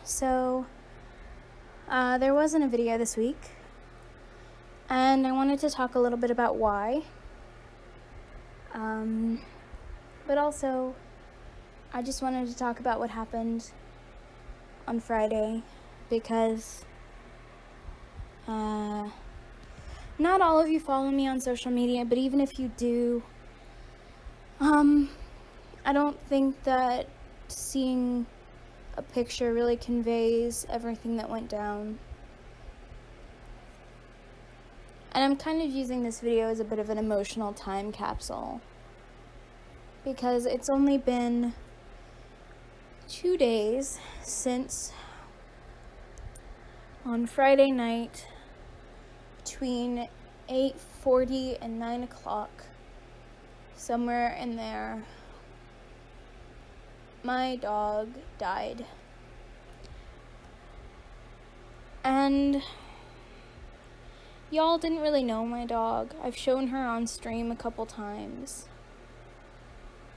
So, there wasn't a video this week, and I wanted to talk a little bit about why. But also, I just wanted to talk about what happened on Friday, because not all of you follow me on social media, but even if you do, I don't think that seeing a picture really conveys everything that went down. And I'm kind of using this video as a bit of an emotional time capsule, because it's only been 2 days since on Friday night between 8:40 and 9 o'clock, somewhere in there, my dog died. And y'all didn't really know my dog. I've shown her on stream a couple times.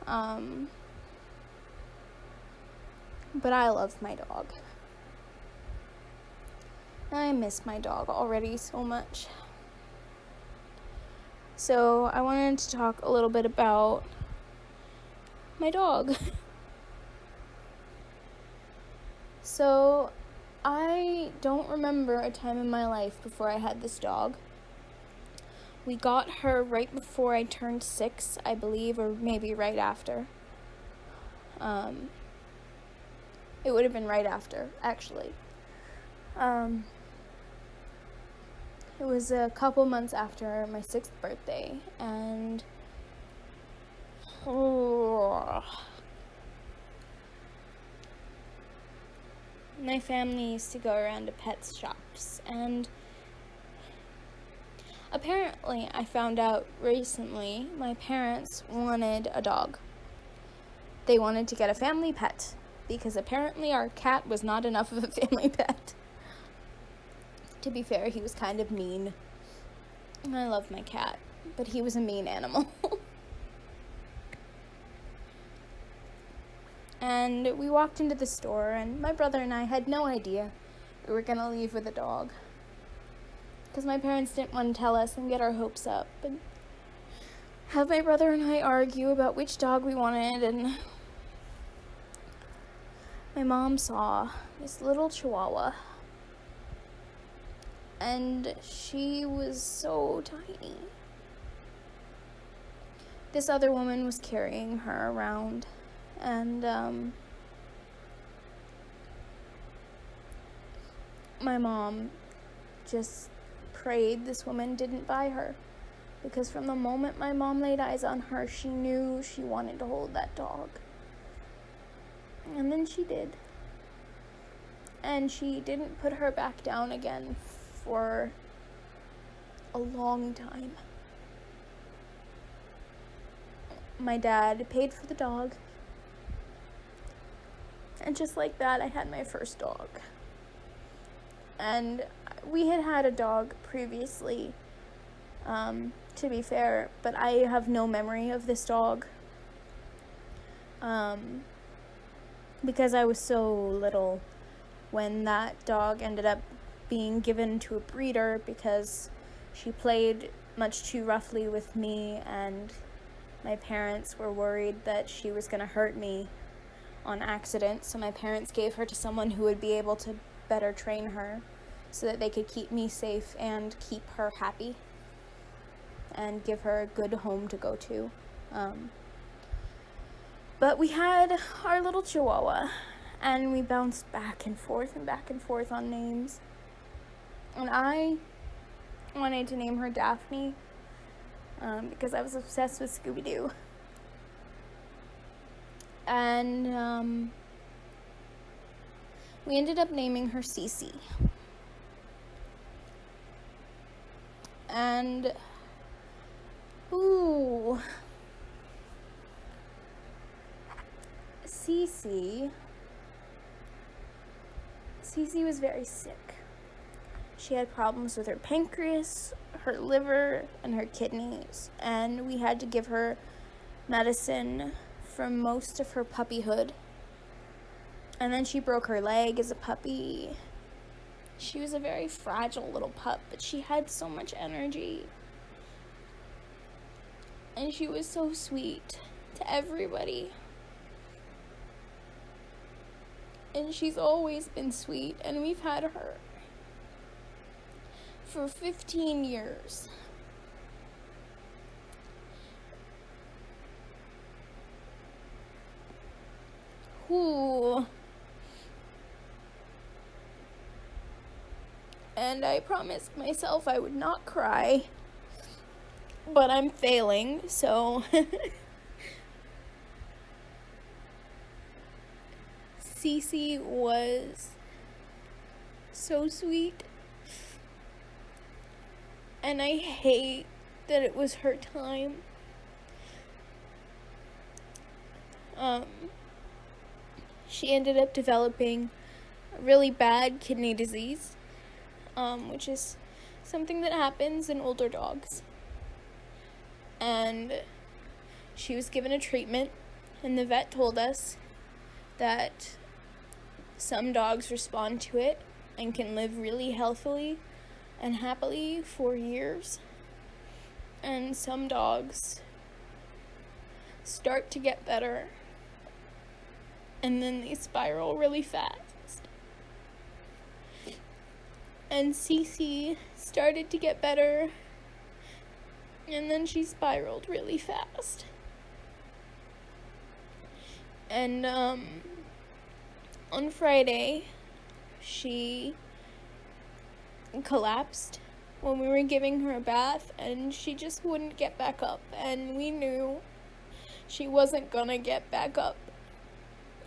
But I love my dog. I miss my dog already so much. So I wanted to talk a little bit about my dog. So I don't remember a time in my life before I had this dog. We got her right before I turned 6, I believe, or maybe right after. It would have been right after, actually. It was a couple months after my 6th birthday, and my family used to go around to pet shops, and apparently I found out recently my parents wanted a dog. They wanted to get a family pet, because apparently our cat was not enough of a family pet. To be fair, he was kind of mean. I love my cat, but he was a mean animal. And we walked into the store, and my brother and I had no idea we were gonna leave with a dog, because my parents didn't want to tell us and get our hopes up and have my brother and I argue about which dog we wanted. And my mom saw this little Chihuahua, and she was so tiny. This other woman was carrying her around, and my mom just prayed this woman didn't buy her, because from the moment my mom laid eyes on her, she knew she wanted to hold that dog. And then she did. And she didn't put her back down again for a long time. My dad paid for the dog, and just like that, I had my first dog. And we had a dog previously, to be fair, but I have no memory of this dog, because I was so little when that dog ended up being given to a breeder, because she played much too roughly with me, and my parents were worried that she was going to hurt me on accident, so my parents gave her to someone who would be able to better train her so that they could keep me safe and keep her happy and give her a good home to go to. But we had our little Chihuahua, and we bounced back and forth on names. And I wanted to name her Daphne, because I was obsessed with Scooby-Doo. And we ended up naming her Cece. And Cece was very sick. She had problems with her pancreas, her liver, and her kidneys, and we had to give her medicine for most of her puppyhood. And then she broke her leg as a puppy. She was a very fragile little pup, but she had so much energy. And she was so sweet to everybody. And she's always been sweet, and we've had her for 15 years. Ooh. And I promised myself I would not cry, but I'm failing, so Cece was so sweet, and I hate that it was her time. She ended up developing a really bad kidney disease, which is something that happens in older dogs. And she was given a treatment, and the vet told us that some dogs respond to it and can live really healthily and happily for years. And some dogs start to get better, and then they spiral really fast. And Cece started to get better, and then she spiraled really fast. And on Friday, she collapsed when we were giving her a bath, and she just wouldn't get back up, and we knew she wasn't gonna get back up.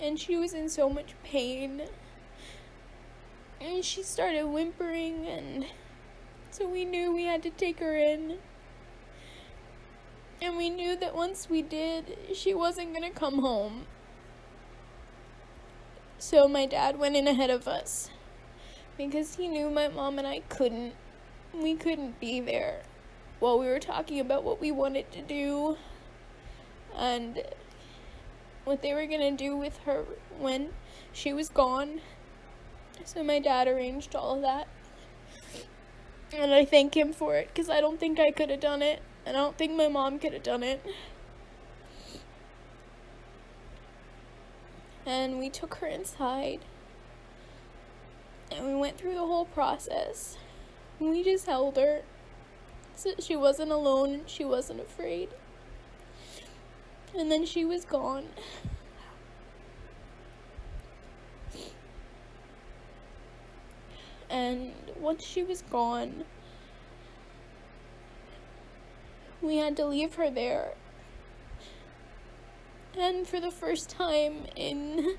And she was in so much pain, and she started whimpering, and so we knew we had to take her in. And we knew that once we did, she wasn't gonna come home. So my dad went in ahead of us, because he knew my mom and I we couldn't be there while we were talking about what we wanted to do and what they were gonna do with her when she was gone. So my dad arranged all of that, and I thank him for it, because I don't think I could have done it, and I don't think my mom could have done it. And we took her inside, and we went through the whole process. We just held her so she wasn't alone and she wasn't afraid. And then she was gone. And once she was gone, we had to leave her there. And for the first time in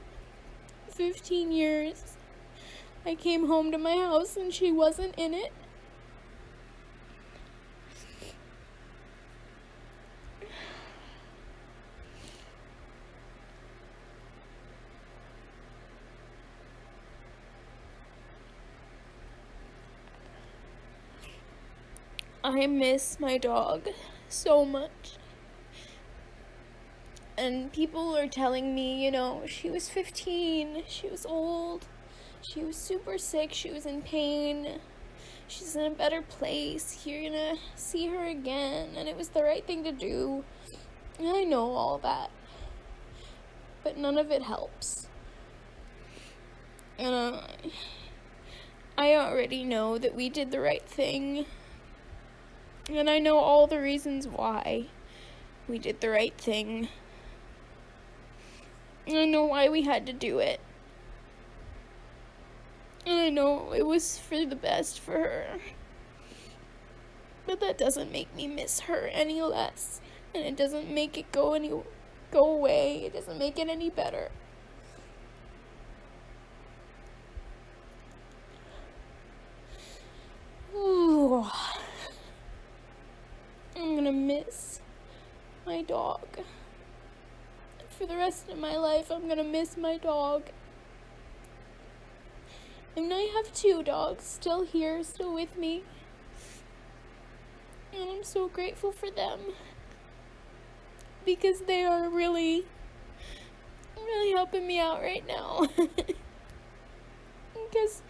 15 years, I came home to my house and she wasn't in it. I miss my dog so much. And people are telling me, she was 15, she was old, she was super sick, she was in pain, she's in a better place, you're gonna see her again, and it was the right thing to do. And I know all that, but none of it helps. And I already know that we did the right thing, and I know all the reasons why we did the right thing. And I know why we had to do it. And I know it was for the best for her. But that doesn't make me miss her any less. And it doesn't make it go away. It doesn't make it any better. Ooh. I'm gonna miss my dog. For the rest of my life, I'm gonna miss my dog. And I have 2 dogs still here, still with me. And I'm so grateful for them. Because they are really really helping me out right now. Because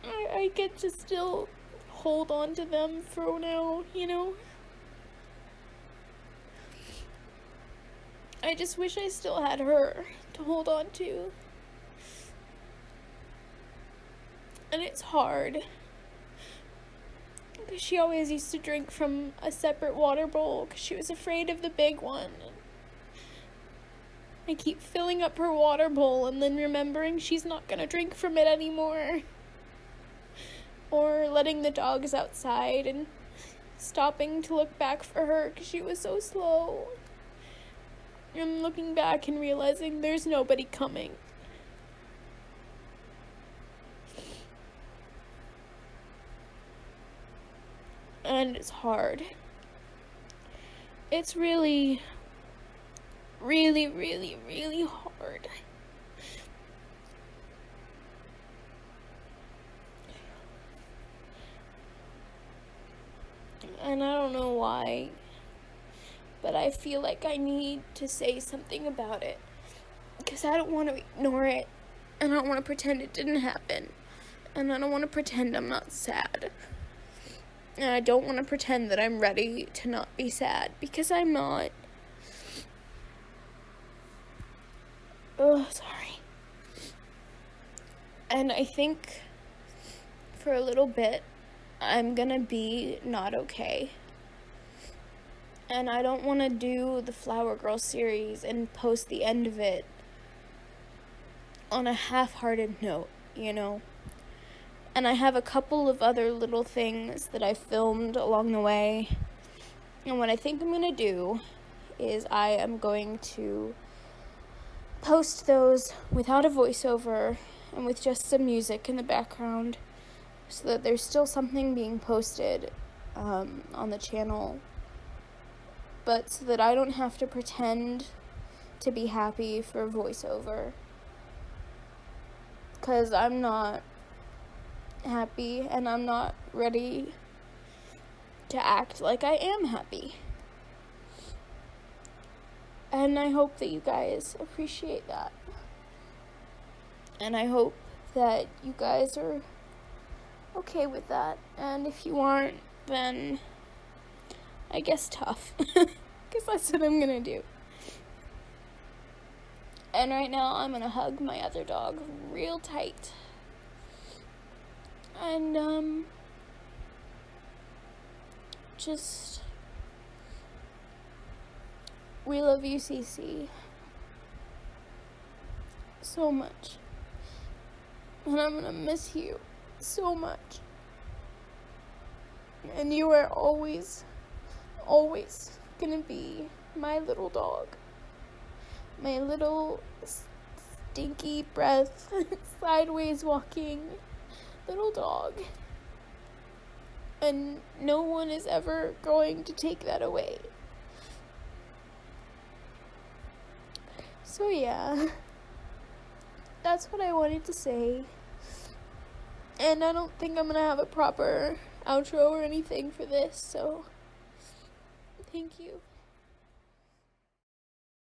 I get to still hold on to them for now, you know? I just wish I still had her to hold on to. And it's hard. Because she always used to drink from a separate water bowl because she was afraid of the big one. I keep filling up her water bowl and then remembering she's not going to drink from it anymore. Or letting the dogs outside and stopping to look back for her because she was so slow. And looking back and realizing there's nobody coming. And it's hard. It's really, really, really, really hard. And I don't know why, but I feel like I need to say something about it. Because I don't want to ignore it. And I don't want to pretend it didn't happen. And I don't want to pretend I'm not sad. And I don't want to pretend that I'm ready to not be sad, because I'm not. Oh, sorry. And I think for a little bit, I'm gonna be not okay. And I don't want to do the Flower Girl series and post the end of it on a half-hearted note, you know? And I have a couple of other little things that I filmed along the way. And what I think I'm going to do is I am going to post those without a voiceover and with just some music in the background so that there's still something being posted on the channel. But so that I don't have to pretend to be happy for a voiceover. Because I'm not happy and I'm not ready to act like I am happy. And I hope that you guys appreciate that. And I hope that you guys are okay with that. And if you aren't, then I guess tough. Because that's what I'm gonna do. And right now I'm gonna hug my other dog real tight. And, just, we love you, Cece, so much. And I'm gonna miss you so much. And you are always, always gonna be my little dog. My little stinky breath, sideways walking little dog. And no one is ever going to take that away. So yeah, that's what I wanted to say. And I don't think I'm gonna have a proper outro or anything for this, so thank you.